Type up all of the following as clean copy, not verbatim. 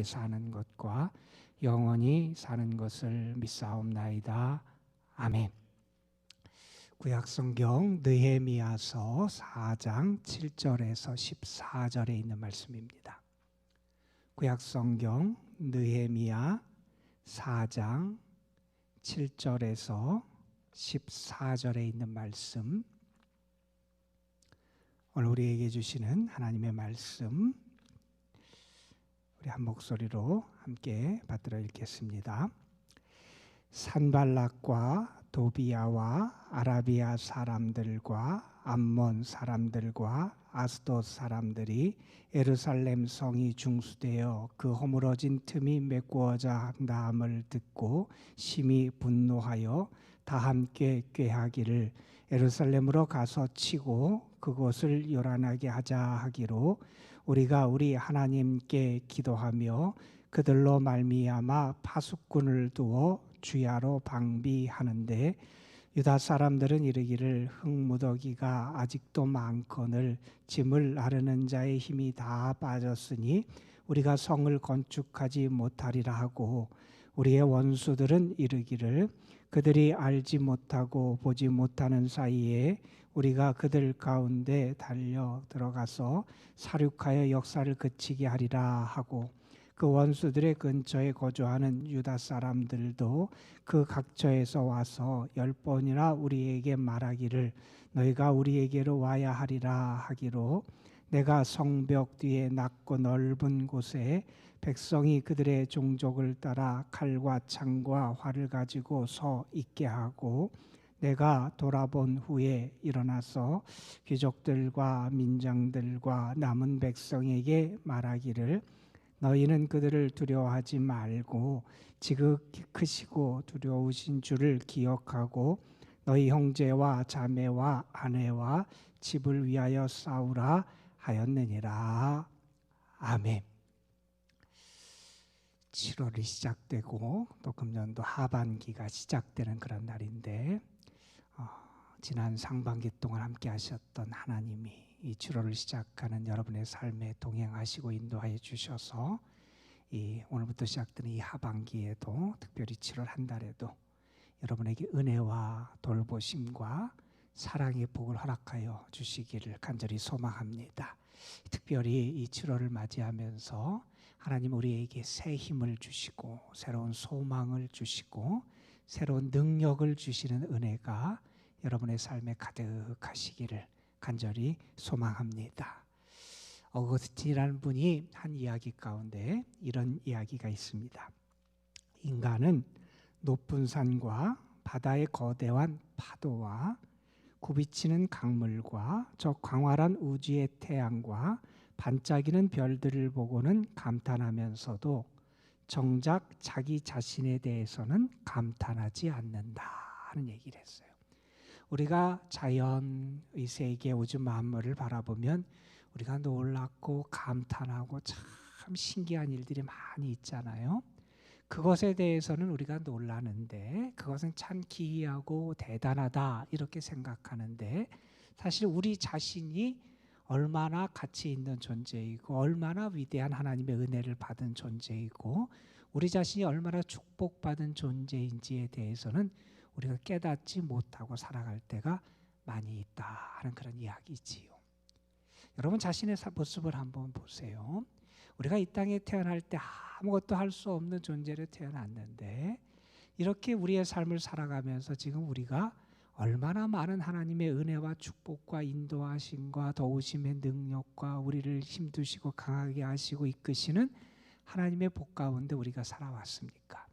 사는 것과 영원히 사는 것을 믿사옵나이다. 아멘. 구약성경 느헤미야서 4장 7절에서 14절에 있는 말씀입니다. 구약성경 느헤미야 4장 7절에서 14절에 있는 말씀, 오늘 우리에게 주시는 하나님의 말씀, 우리 한 목소리로 함께 받들어 읽겠습니다. 산발락과 도비야와 아라비아 사람들과 암몬 사람들과 아스돗 사람들이 예루살렘 성이 중수되어 그 허물어진 틈이 메꾸어져 한다함을 듣고 심히 분노하여 다 함께 꾀하기를 예루살렘으로 가서 치고 그곳을 요란하게 하자 하기로 우리가 우리 하나님께 기도하며 그들로 말미암아 파수꾼을 두어 주야로 방비하는데 유다 사람들은 이르기를 흙무더기가 아직도 많거늘 짐을 나르는 자의 힘이 다 빠졌으니 우리가 성을 건축하지 못하리라 하고, 우리의 원수들은 이르기를 그들이 알지 못하고 보지 못하는 사이에 우리가 그들 가운데 달려 들어가서 사륙하여 역사를 그치게 하리라 하고, 그 원수들의 근처에 거주하는 유다 사람들도 그 각처에서 와서 10번이나 우리에게 말하기를 너희가 우리에게로 와야 하리라 하기로, 내가 성벽 뒤에 낮고 넓은 곳에 백성이 그들의 종족을 따라 칼과 창과 활을 가지고 서 있게 하고, 내가 돌아본 후에 일어나서 귀족들과 민장들과 남은 백성에게 말하기를 너희는 그들을 두려워하지 말고 지극히 크시고 두려우신 주를 기억하고 너희 형제와 자매와 아내와 집을 위하여 싸우라 하였느니라. 아멘. 7월이 시작되고 또 금년도 하반기가 시작되는 그런 날인데, 지난 상반기 동안 함께 하셨던 하나님이 이 7월을 시작하는 여러분의 삶에 동행하시고 인도하여 주셔서 오늘부터 시작되는 이 하반기에도, 특별히 7월 한 달에도 여러분에게 은혜와 돌보심과 사랑의 복을 허락하여 주시기를 간절히 소망합니다. 특별히 이 7월을 맞이하면서 하나님 우리에게 새 힘을 주시고 새로운 소망을 주시고 새로운 능력을 주시는 은혜가 여러분의 삶에 가득하시기를 간절히 소망합니다. 어거스틴이라는 분이 한 이야기 가운데 이런 이야기가 있습니다. 인간은 높은 산과 바다의 거대한 파도와 굽이치는 강물과 저 광활한 우주의 태양과 반짝이는 별들을 보고는 감탄하면서도 정작 자기 자신에 대해서는 감탄하지 않는다 하는 얘기를 했어요. 우리가 자연의 세계, 우주 만물을 바라보면 우리가 놀랍고 감탄하고 참 신기한 일들이 많이 있잖아요. 그것에 대해서는 우리가 놀라는데, 그것은 참 기이하고 대단하다 이렇게 생각하는데, 사실 우리 자신이 얼마나 가치 있는 존재이고 얼마나 위대한 하나님의 은혜를 받은 존재이고 우리 자신이 얼마나 축복받은 존재인지에 대해서는 우리가 깨닫지 못하고 살아갈 때가 많이 있다 하는 그런 이야기지요. 여러분 자신의 모습을 한번 보세요. 우리가 이 땅에 태어날 때 아무것도 할 수 없는 존재로 태어났는데, 이렇게 우리의 삶을 살아가면서 지금 우리가 얼마나 많은 하나님의 은혜와 축복과 인도하심과 도우심의 능력과 우리를 힘두시고 강하게 하시고 이끄시는 하나님의 복 가운데 우리가 살아왔습니까?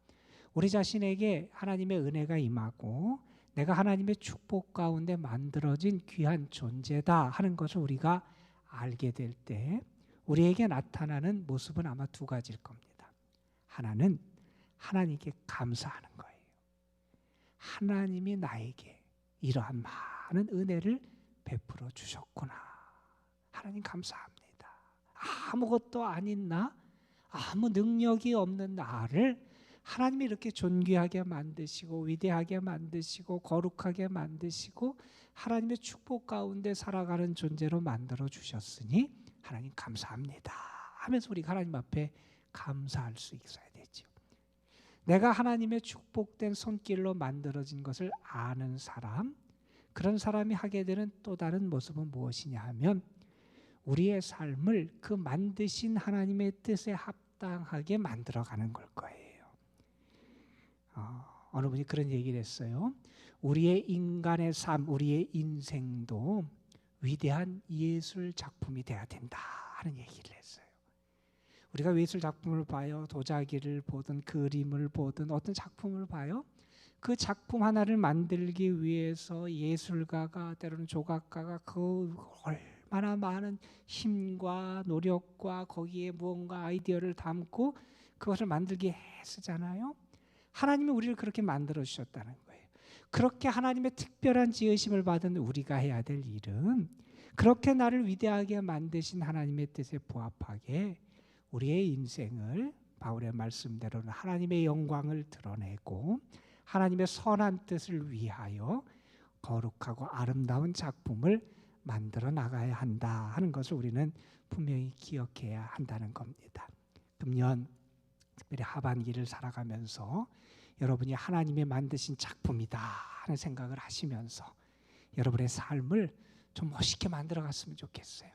우리 자신에게 하나님의 은혜가 임하고 내가 하나님의 축복 가운데 만들어진 귀한 존재다 하는 것을 우리가 알게 될 때 우리에게 나타나는 모습은 아마 두 가지일 겁니다. 하나는 하나님께 감사하는 거예요. 하나님이 나에게 이러한 많은 은혜를 베풀어 주셨구나. 하나님 감사합니다. 아무것도 아닌 나, 아무 능력이 없는 나를 하나님이 이렇게 존귀하게 만드시고 위대하게 만드시고 거룩하게 만드시고 하나님의 축복 가운데 살아가는 존재로 만들어 주셨으니 하나님 감사합니다 하면서 우리가 하나님 앞에 감사할 수 있어야 되죠. 내가 하나님의 축복된 손길로 만들어진 것을 아는 사람, 그런 사람이 하게 되는 또 다른 모습은 무엇이냐 하면 우리의 삶을 그 만드신 하나님의 뜻에 합당하게 만들어가는 걸 거예요. 어느 분이 그런 얘기를 했어요. 우리의 인간의 삶, 우리의 인생도 위대한 예술 작품이 돼야 된다 하는 얘기를 했어요. 우리가 예술 작품을 봐요. 도자기를 보든 그림을 보든 어떤 작품을 봐요. 그 작품 하나를 만들기 위해서 예술가가 때로는 조각가가 그 얼마나 많은 힘과 노력과 거기에 무언가 아이디어를 담고 그것을 만들기 애쓰잖아요. 하나님이 우리를 그렇게 만들어 주셨다는 거예요. 그렇게 하나님의 특별한 지으심을 받은 우리가 해야 될 일은 그렇게 나를 위대하게 만드신 하나님의 뜻에 부합하게 우리의 인생을 바울의 말씀대로는 하나님의 영광을 드러내고 하나님의 선한 뜻을 위하여 거룩하고 아름다운 작품을 만들어 나가야 한다 하는 것을 우리는 분명히 기억해야 한다는 겁니다. 금년 특별히 하반기를 살아가면서 여러분이 하나님이 만드신 작품이다 하는 생각을 하시면서 여러분의 삶을 좀 멋있게 만들어 갔으면 좋겠어요.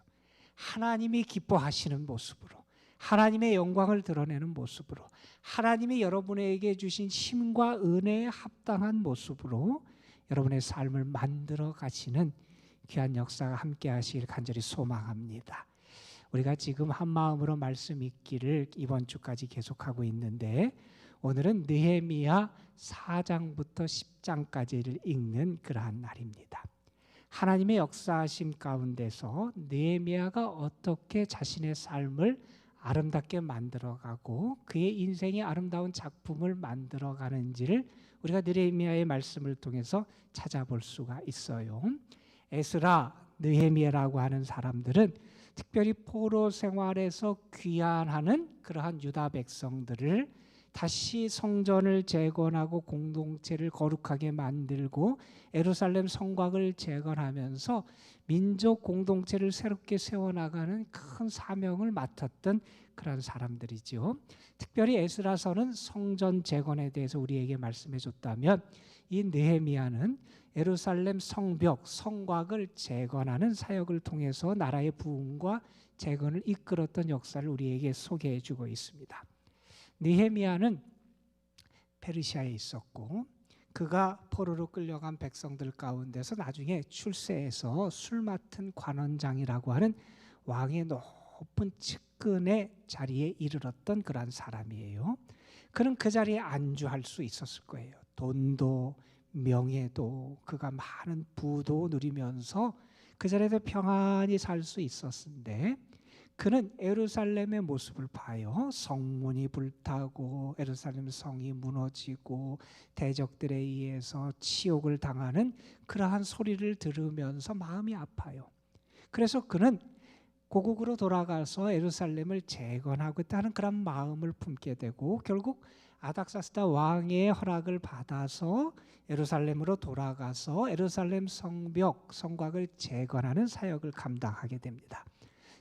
하나님이 기뻐하시는 모습으로, 하나님의 영광을 드러내는 모습으로, 하나님이 여러분에게 주신 힘과 은혜에 합당한 모습으로 여러분의 삶을 만들어 가시는 귀한 역사가 함께 하시길 간절히 소망합니다. 우리가 지금 한 마음으로 말씀 읽기를 이번 주까지 계속하고 있는데 오늘은 느헤미야 4장부터 10장까지를 읽는 그러한 날입니다. 하나님의 역사하심 가운데서 느헤미야가 어떻게 자신의 삶을 아름답게 만들어가고 그의 인생의 아름다운 작품을 만들어가는지를 우리가 느헤미야의 말씀을 통해서 찾아볼 수가 있어요. 에스라, 느헤미야라고 하는 사람들은 특별히 포로 생활에서 귀환하는 그러한 유다 백성들을 다시 성전을 재건하고 공동체를 거룩하게 만들고 예루살렘 성곽을 재건하면서 민족 공동체를 새롭게 세워나가는 큰 사명을 맡았던 그런 사람들이죠. 특별히 에스라서는 성전 재건에 대해서 우리에게 말씀해 줬다면 이 느헤미야는 예루살렘 성벽, 성곽을 재건하는 사역을 통해서 나라의 부흥과 재건을 이끌었던 역사를 우리에게 소개해 주고 있습니다. 느헤미야는 페르시아에 있었고 그가 포로로 끌려간 백성들 가운데서 나중에 출세해서 술 맡은 관원장이라고 하는 왕의 높은 측근의 자리에 이르렀던 그러한 사람이에요. 그는 그 자리에 안주할 수 있었을 거예요. 돈도 명예도 그가 많은 부도 누리면서 그 자리에서 평안히 살 수 있었는데 그는 예루살렘의 모습을 봐요. 성문이 불타고 예루살렘 성이 무너지고 대적들에 의해서 치욕을 당하는 그러한 소리를 들으면서 마음이 아파요. 그래서 그는 고국으로 돌아가서 예루살렘을 재건하겠다는 그런 마음을 품게 되고 결국 아닥사스다 왕의 허락을 받아서 예루살렘으로 돌아가서 예루살렘 성벽, 성곽을 재건하는 사역을 감당하게 됩니다.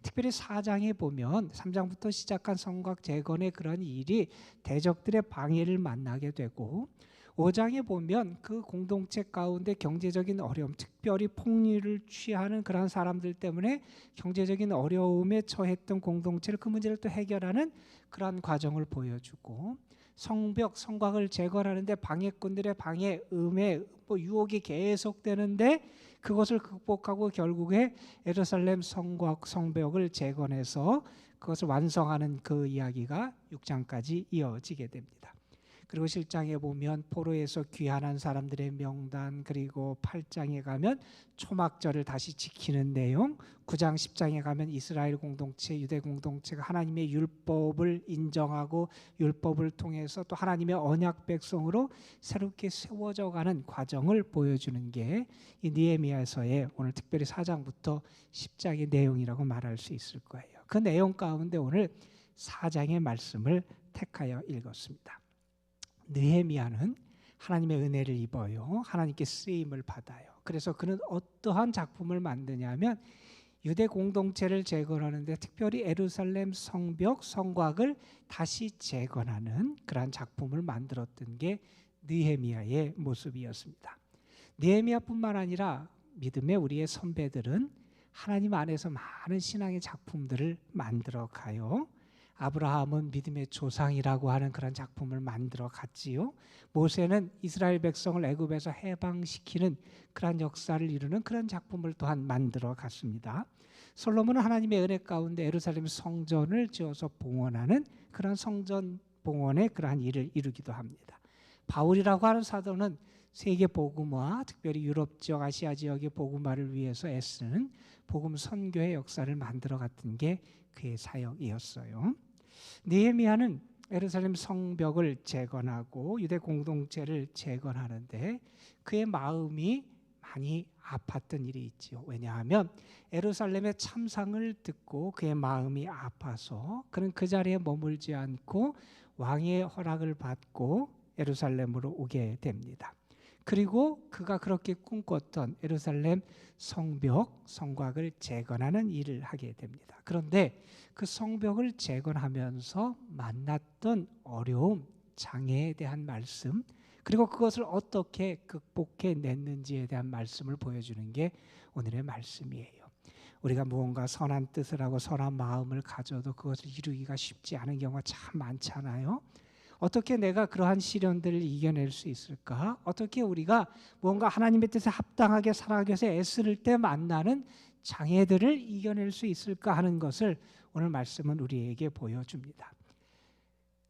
특별히 4장에 보면 3장부터 시작한 성곽 재건의 그런 일이 대적들의 방해를 만나게 되고 5장에 보면 그 공동체 가운데 경제적인 어려움, 특별히 폭리를 취하는 그런 사람들 때문에 경제적인 어려움에 처했던 공동체를 그 문제를 또 해결하는 그런 과정을 보여주고 성벽, 성곽을 재건하는데 방해꾼들의 방해, 음해, 유혹이 계속되는데 그것을 극복하고 결국에 예루살렘 성곽, 성벽을 재건해서 그것을 완성하는 그 이야기가 6장까지 이어지게 됩니다. 그리고 7장에 보면 포로에서 귀환한 사람들의 명단, 그리고 8장에 가면 초막절을 다시 지키는 내용, 9장 10장에 가면 이스라엘 공동체, 유대 공동체가 하나님의 율법을 인정하고 율법을 통해서 또 하나님의 언약 백성으로 새롭게 세워져 가는 과정을 보여주는 게 이 느헤미야서의 오늘 특별히 4장부터 10장의 내용이라고 말할 수 있을 거예요. 그 내용 가운데 오늘 4장의 말씀을 택하여 읽었습니다. 느헤미야는 하나님의 은혜를 입어요. 하나님께 쓰임을 받아요. 그래서 그는 어떠한 작품을 만드냐면 유대 공동체를 재건하는데 특별히 예루살렘 성벽, 성곽을 다시 재건하는 그러한 작품을 만들었던 게 느헤미야의 모습이었습니다. 느헤미야뿐만 아니라 믿음의 우리의 선배들은 하나님 안에서 많은 신앙의 작품들을 만들어 가요. 아브라함은 믿음의 조상이라고 하는 그런 작품을 만들어 갔지요. 모세는 이스라엘 백성을 애굽에서 해방시키는 그런 역사를 이루는 그런 작품을 또한 만들어 갔습니다. 솔로몬은 하나님의 은혜 가운데 예루살렘 성전을 지어서 봉헌하는 그런 성전 봉헌의 그러한 일을 이루기도 합니다. 바울이라고 하는 사도는 세계 복음화, 특별히 유럽 지역, 아시아 지역의 복음화를 위해서 애쓰는 복음 선교의 역사를 만들어 갔던 게 그의 사역이었어요. 느헤미야는 예루살렘 성벽을 재건하고 유대 공동체를 재건하는데 그의 마음이 많이 아팠던 일이 있지요. 왜냐하면 예루살렘의 참상을 듣고 그의 마음이 아파서 그는 그 자리에 머물지 않고 왕의 허락을 받고 예루살렘으로 오게 됩니다. 그리고 그가 그렇게 꿈꿨던 예루살렘 성벽, 성곽을 재건하는 일을 하게 됩니다. 그런데 그 성벽을 재건하면서 만났던 어려움, 장애에 대한 말씀, 그리고 그것을 어떻게 극복해 냈는지에 대한 말씀을 보여주는 게 오늘의 말씀이에요. 우리가 무언가 선한 뜻을 하고 선한 마음을 가져도 그것을 이루기가 쉽지 않은 경우가 참 많잖아요. 어떻게 내가 그러한 시련들을 이겨낼 수 있을까? 어떻게 우리가 뭔가 하나님의 뜻에 합당하게 살아가기 위해서 애쓸 때 만나는 장애들을 이겨낼 수 있을까 하는 것을 오늘 말씀은 우리에게 보여줍니다.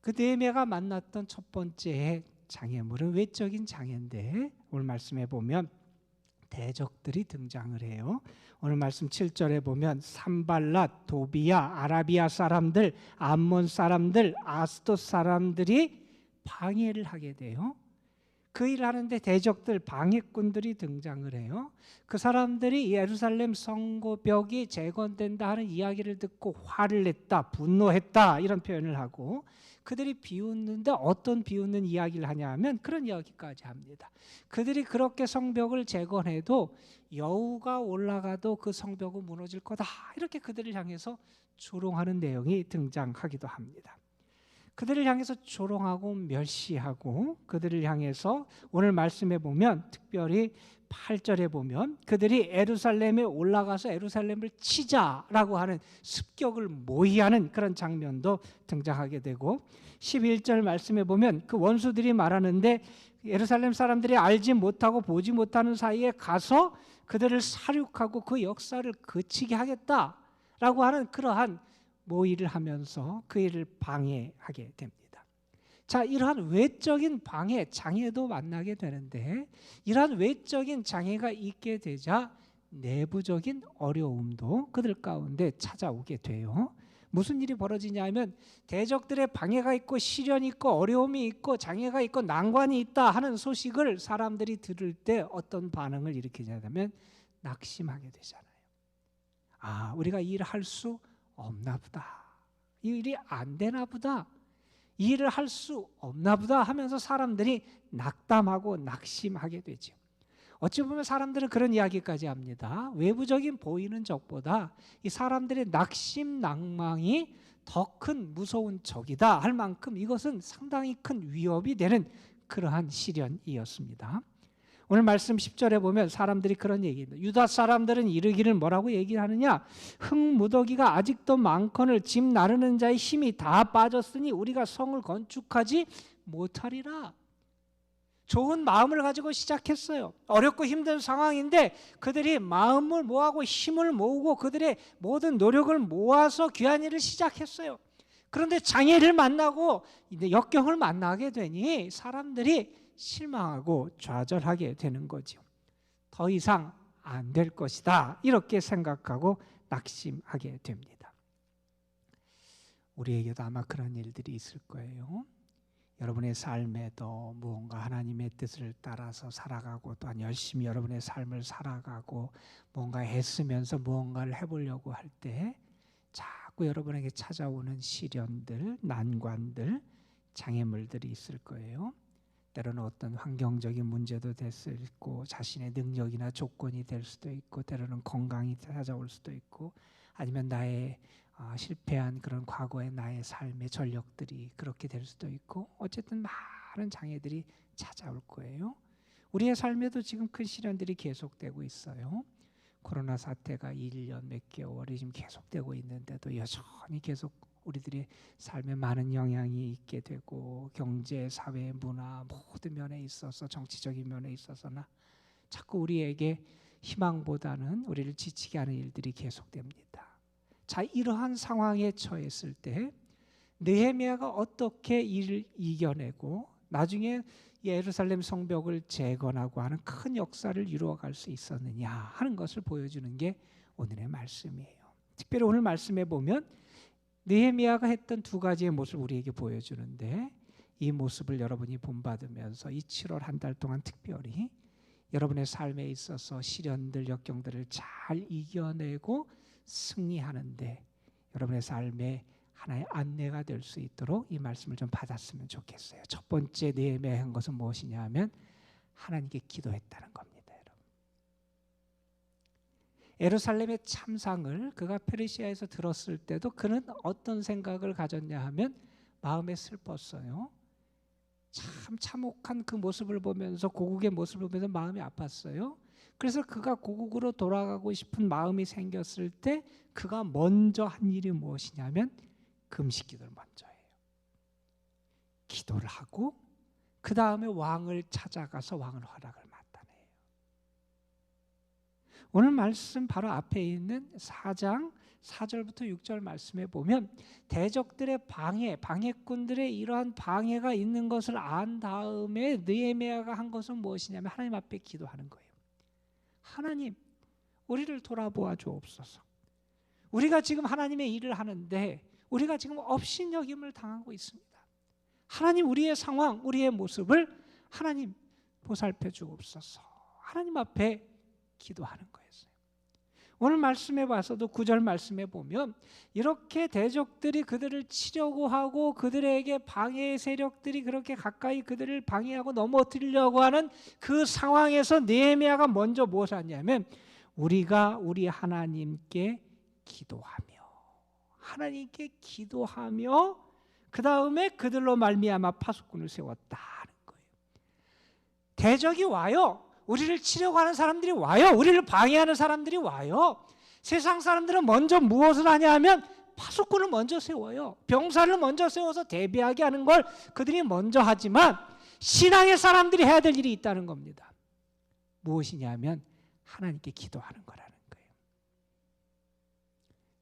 그 느헤미야가 만났던 첫 번째 장애물은 외적인 장애인데 오늘 말씀에 보면 대적들이 등장을 해요. 오늘 말씀 7절에 보면 산발랏, 도비야, 아라비아 사람들, 암몬 사람들, 아스돗 사람들이 방해를 하게 돼요. 그 일을 하는데 대적들, 방해꾼들이 등장을 해요. 그 사람들이 예루살렘 성벽이 재건된다 하는 이야기를 듣고 화를 냈다, 분노했다 이런 표현을 하고 그들이 비웃는데 어떤 비웃는 이야기를 하냐 하면 그런 이야기까지 합니다. 그들이 그렇게 성벽을 재건해도 여우가 올라가도 그 성벽은 무너질 거다 이렇게 그들을 향해서 조롱하는 내용이 등장하기도 합니다. 그들을 향해서 조롱하고 멸시하고 그들을 향해서 오늘 말씀에 보면 특별히 8절에 보면 그들이 예루살렘에 올라가서 예루살렘을 치자라고 하는 습격을 모의하는 그런 장면도 등장하게 되고 11절 말씀에 보면 그 원수들이 말하는데 예루살렘 사람들이 알지 못하고 보지 못하는 사이에 가서 그들을 살육하고 그 역사를 그치게 하겠다라고 하는 그러한 모의를 하면서 그 일을 방해하게 됩니다. 자, 이러한 외적인 방해, 장애도 만나게 되는데 이러한 외적인 장애가 있게 되자 내부적인 어려움도 그들 가운데 찾아오게 돼요. 무슨 일이 벌어지냐면 대적들의 방해가 있고 시련이 있고 어려움이 있고 장애가 있고 난관이 있다 하는 소식을 사람들이 들을 때 어떤 반응을 일으키냐면 낙심하게 되잖아요. 아, 우리가 이 일을 할 수 없나 보다. 이 일이 안 되나 보다. 이 일을 할 수 없나 보다 하면서 사람들이 낙담하고 낙심하게 되죠. 어찌 보면 사람들은 그런 이야기까지 합니다. 외부적인 보이는 적보다 이 사람들의 낙심, 낭망이 더 큰 무서운 적이다 할 만큼 이것은 상당히 큰 위협이 되는 그러한 시련이었습니다. 오늘 말씀 10절에 보면 사람들이 그런 얘기입니다. 유다 사람들은 이르기를 뭐라고 얘기하느냐? 흙무더기가 아직도 많거늘 집 나르는 자의 힘이 다 빠졌으니 우리가 성을 건축하지 못하리라. 좋은 마음을 가지고 시작했어요. 어렵고 힘든 상황인데 그들이 마음을 모으고 힘을 모으고 그들의 모든 노력을 모아서 귀한 일을 시작했어요. 그런데 장애를 만나고 역경을 만나게 되니 사람들이 실망하고 좌절하게 되는 거죠. 더 이상 안 될 것이다 이렇게 생각하고 낙심하게 됩니다. 우리에게도 아마 그런 일들이 있을 거예요. 여러분의 삶에도 무언가 하나님의 뜻을 따라서 살아가고 또한 열심히 여러분의 삶을 살아가고 뭔가 애쓰면서 무언가를 해보려고 할 때 자꾸 여러분에게 찾아오는 시련들, 난관들, 장애물들이 있을 거예요. 때로는 어떤 환경적인 문제도 될 수 있고 자신의 능력이나 조건이 될 수도 있고 때로는 건강이 찾아올 수도 있고 아니면 나의 실패한 그런 과거의 나의 삶의 전력들이 그렇게 될 수도 있고 어쨌든 많은 장애들이 찾아올 거예요. 우리의 삶에도 지금 큰 시련들이 계속되고 있어요. 코로나 사태가 1년 몇 개월이 지금 계속되고 있는데도 여전히 계속 우리들의 삶에 많은 영향이 있게 되고 경제, 사회, 문화 모든 면에 있어서 정치적인 면에 있어서나 자꾸 우리에게 희망보다는 우리를 지치게 하는 일들이 계속됩니다. 자, 이러한 상황에 처했을 때 느헤미야가 어떻게 이를 이겨내고 나중에 예루살렘 성벽을 재건하고 하는 큰 역사를 이루어갈 수 있었느냐 하는 것을 보여주는 게 오늘의 말씀이에요. 특별히 오늘 말씀에 보면 느헤미야가 했던 두 가지의 모습을 우리에게 보여주는데 이 모습을 여러분이 본받으면서 이 7월 한 달 동안 특별히 여러분의 삶에 있어서 시련들, 역경들을 잘 이겨내고 승리하는데 여러분의 삶에 하나의 안내가 될 수 있도록 이 말씀을 좀 받았으면 좋겠어요. 첫 번째 느헤미야가 한 것은 무엇이냐 하면 하나님께 기도했다는 겁니다. 여러분. 예루살렘의 참상을 그가 페르시아에서 들었을 때도 그는 어떤 생각을 가졌냐 하면 마음에 슬펐어요. 참 참혹한 그 모습을 보면서 고국의 모습을 보면서 마음이 아팠어요. 그래서 그가 고국으로 돌아가고 싶은 마음이 생겼을 때 그가 먼저 한 일이 무엇이냐면 금식 기도를 먼저 해요. 기도를 하고 그 다음에 왕을 찾아가서 왕을 허락을 맡아내요. 오늘 말씀 바로 앞에 있는 4장 4절부터 6절 말씀에 보면 대적들의 방해꾼들의 이러한 방해가 있는 것을 안 다음에 느헤미야가 한 것은 무엇이냐면 하나님 앞에 기도하는 거예요. 하나님, 우리를 돌아보아 주옵소서. 우리가 지금 하나님의 일을 하는데 우리가 지금 업신여김을 당하고 있습니다. 하나님, 우리의 상황, 우리의 모습을 하나님 보살펴 주옵소서. 하나님 앞에 기도하는 거였어요. 오늘 말씀에 봐서도 9절 말씀에 보면 이렇게 대적들이 그들을 치려고 하고 그들에게 방해 세력들이 그렇게 가까이 그들을 방해하고 넘어뜨리려고 하는 그 상황에서 느헤미야가 먼저 무엇을 하냐면 우리가 우리 하나님께 기도하며 그 다음에 그들로 말미암아 파수꾼을 세웠다는 거예요. 대적이 와요. 우리를 치려고 하는 사람들이 와요. 우리를 방해하는 사람들이 와요. 세상 사람들은 먼저 무엇을 하냐 하면 파수꾼을 먼저 세워요. 병사를 먼저 세워서 대비하게 하는 걸 그들이 먼저 하지만 신앙의 사람들이 해야 될 일이 있다는 겁니다. 무엇이냐면 하나님께 기도하는 거라는 거예요.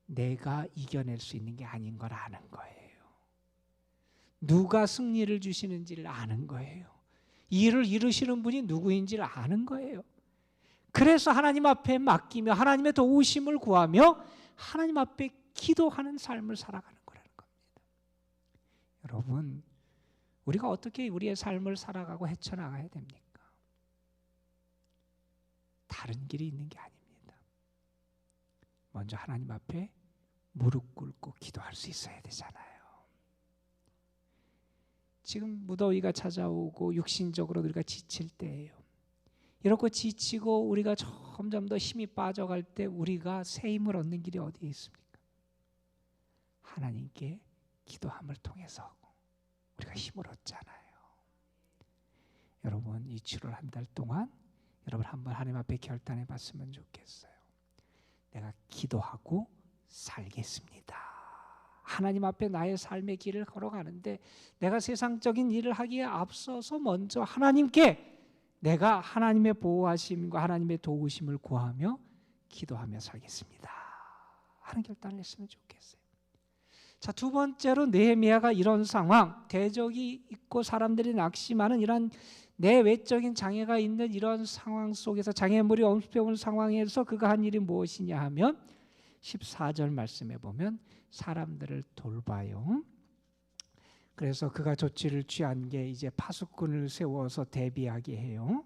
내가 이겨낼 수 있는 게 아닌 걸 아는 거예요. 누가 승리를 주시는지를 아는 거예요. 이 일을 이루시는 분이 누구인지를 아는 거예요. 그래서 하나님 앞에 맡기며 하나님의 도우심을 구하며 하나님 앞에 기도하는 삶을 살아가는 거라는 겁니다. 여러분, 우리가 어떻게 우리의 삶을 살아가고 헤쳐나가야 됩니까? 다른 길이 있는 게 아닙니다. 먼저 하나님 앞에 무릎 꿇고 기도할 수 있어야 되잖아요. 지금 무더위가 찾아오고 육신적으로 우리가 지칠 때예요. 이렇게 지치고 우리가 점점 더 힘이 빠져갈 때 우리가 새 힘을 얻는 길이 어디에 있습니까? 하나님께 기도함을 통해서 우리가 힘을 얻잖아요. 여러분, 이 7월 한 달 동안 여러분 한번 하나님 앞에 결단해 봤으면 좋겠어요. 내가 기도하고 살겠습니다. 하나님 앞에 나의 삶의 길을 걸어가는데 내가 세상적인 일을 하기에 앞서서 먼저 하나님께 내가 하나님의 보호하심과 하나님의 도우심을 구하며 기도하며 살겠습니다 하는 결단을 했으면 좋겠어요. 자, 두 번째로 느헤미야가 이런 상황, 대적이 있고 사람들이 낙심하는 이런 내 외적인 장애가 있는 이런 상황 속에서 장애물이 엄습해온 상황에서 그가 한 일이 무엇이냐 하면 14절 말씀에 보면 사람들을 돌봐요. 그래서 그가 조치를 취한 게 이제 파수꾼을 세워서 대비하게 해요.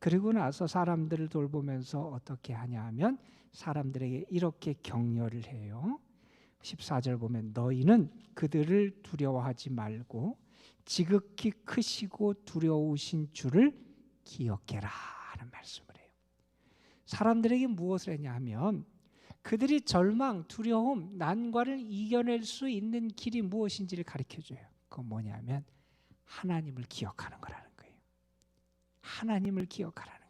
그리고 나서 사람들을 돌보면서 어떻게 하냐 하면 사람들에게 이렇게 격려를 해요. 14절 보면 너희는 그들을 두려워하지 말고 지극히 크시고 두려우신 주를 기억해라 하는 말씀을 해요. 사람들에게 무엇을 했냐면 그들이 절망, 두려움, 난관을 이겨낼 수 있는 길이 무엇인지를 가르쳐줘요. 그건 뭐냐면 하나님을 기억하는 거라는 거예요. 하나님을 기억하라는 거예요.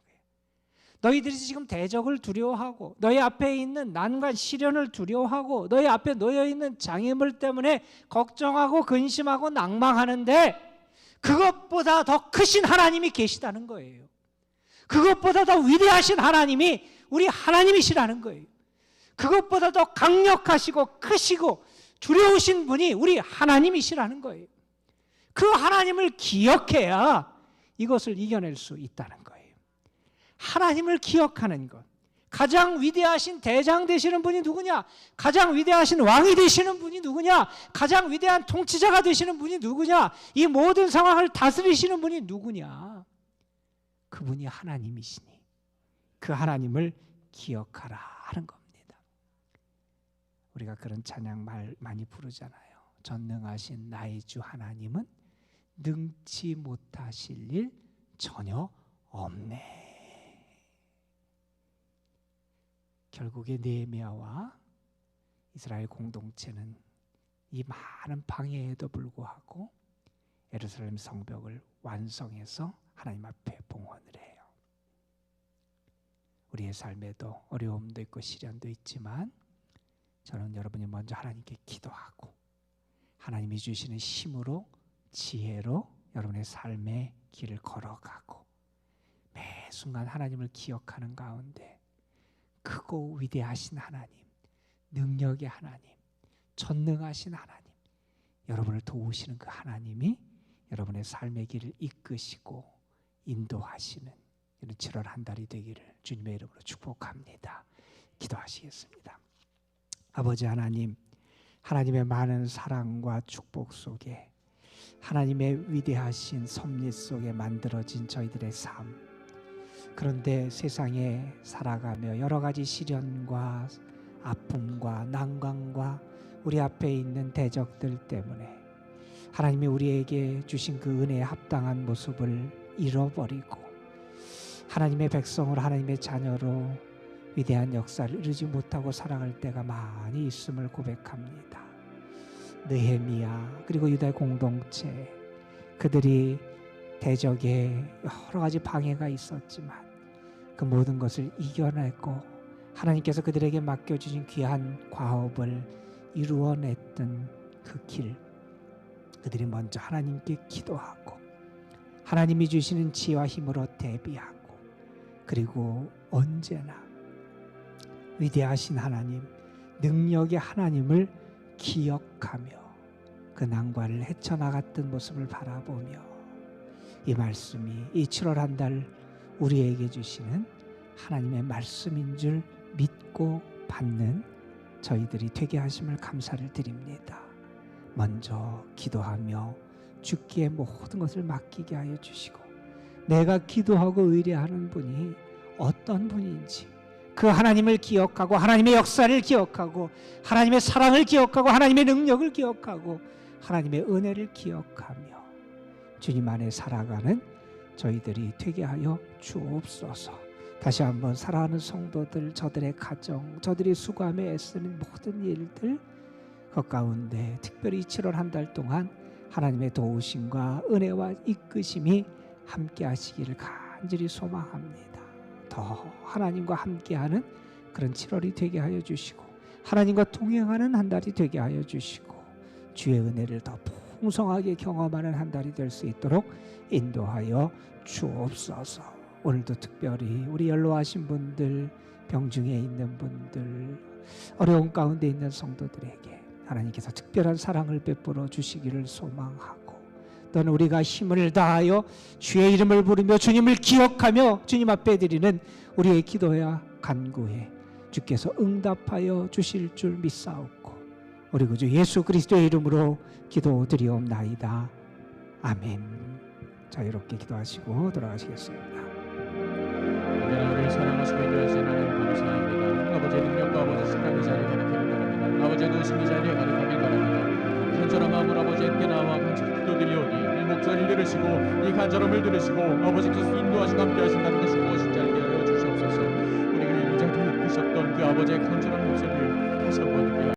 너희들이 지금 대적을 두려워하고 너희 앞에 있는 난관, 시련을 두려워하고 너희 앞에 놓여있는 장애물 때문에 걱정하고 근심하고 낭망하는데 그것보다 더 크신 하나님이 계시다는 거예요. 그것보다 더 위대하신 하나님이 우리 하나님이시라는 거예요. 그것보다 더 강력하시고 크시고 두려우신 분이 우리 하나님이시라는 거예요. 그 하나님을 기억해야 이것을 이겨낼 수 있다는 거예요. 하나님을 기억하는 것. 가장 위대하신 대장 되시는 분이 누구냐? 가장 위대하신 왕이 되시는 분이 누구냐? 가장 위대한 통치자가 되시는 분이 누구냐? 이 모든 상황을 다스리시는 분이 누구냐? 그분이 하나님이시니 그 하나님을 기억하라 하는 겁니다. 우리가 그런 찬양 많이 부르잖아요. 전능하신 나의 주 하나님은 능치 못하실 일 전혀 없네. 결국에 느헤미야와 이스라엘 공동체는 이 많은 방해에도 불구하고 예루살렘 성벽을 완성해서 하나님 앞에 봉헌을 해요. 우리의 삶에도 어려움도 있고 시련도 있지만 저는 여러분이 먼저 하나님께 기도하고 하나님이 주시는 힘으로 지혜로 여러분의 삶의 길을 걸어가고 매 순간 하나님을 기억하는 가운데 크고 위대하신 하나님, 능력의 하나님, 전능하신 하나님, 여러분을 도우시는 그 하나님이 여러분의 삶의 길을 이끄시고 인도하시는 이런 7월 한 달이 되기를 주님의 이름으로 축복합니다. 기도하시겠습니다. 아버지 하나님, 하나님의 많은 사랑과 축복 속에 하나님의 위대하신 섭리 속에 만들어진 저희들의 삶, 그런데 세상에 살아가며 여러 가지 시련과 아픔과 난관과 우리 앞에 있는 대적들 때문에 하나님이 우리에게 주신 그 은혜에 합당한 모습을 잃어버리고 하나님의 백성으로 하나님의 자녀로 위대한 역사를 이루지 못하고 살아갈 때가 많이 있음을 고백합니다. 느헤미야 그리고 유다 공동체, 그들이 대적에 여러 가지 방해가 있었지만 그 모든 것을 이겨내고 하나님께서 그들에게 맡겨주신 귀한 과업을 이루어냈던 그 길, 그들이 먼저 하나님께 기도하고 하나님이 주시는 지혜와 힘으로 대비하고 그리고 언제나 위대하신 하나님, 능력의 하나님을 기억하며 그 난관을 헤쳐나갔던 모습을 바라보며 이 말씀이 이 7월 한 달 우리에게 주시는 하나님의 말씀인 줄 믿고 받는 저희들이 되게 하심을 감사를 드립니다. 먼저 기도하며 주께 모든 것을 맡기게 하여 주시고 내가 기도하고 의뢰하는 분이 어떤 분인지 그 하나님을 기억하고 하나님의 역사를 기억하고 하나님의 사랑을 기억하고 하나님의 능력을 기억하고 하나님의 은혜를 기억하며 주님 안에 살아가는 저희들이 되게 하여 주옵소서. 다시 한번 사랑하는 성도들, 저들의 가정, 저들이 수고하며 애쓰는 모든 일들 그 가운데 특별히 7월 한 달 동안 하나님의 도우심과 은혜와 이끄심이 함께 하시기를 간절히 소망합니다. 더 하나님과 함께하는 그런 7월이 되게 하여 주시고 하나님과 동행하는 한 달이 되게 하여 주시고 주의 은혜를 더 풍성하게 경험하는 한 달이 될 수 있도록 인도하여 주옵소서. 오늘도 특별히 우리 연로하신 분들, 병중에 있는 분들, 어려운 가운데 있는 성도들에게 하나님께서 특별한 사랑을 베풀어 주시기를 소망하고 또는 우리가 힘을 다하여 주의 이름을 부르며 주님을 기억하며 주님 앞에 드리는 우리의 기도야 간구해 주께서 응답하여 주실 줄 믿사옵고 우리 구주 예수 그리스도의 이름으로 기도드리옵나이다. 아멘. 자유롭게 기도하시고 돌아가시겠습니다. 우리를 사랑하시고 인도하시는 하나님 감사합니다. 아버지의 능력과 아버지 사랑의 자리에 가는 기를 바랍니다. 아버지의 눈심이 자리에 가득하길 바랍니다. 간절한 마음으로 아버지께 나와 간절히 기도드리오니 이 목소리를 들으시고 이 간절함을 들으시고 아버지께서 인도하시고 함께 하신다는 것이 무엇인지 알게 하여 주시옵소서. 우리가 인자를 이끄셨던 그 아버지의 간절한 목소리를 다시 한번 듣게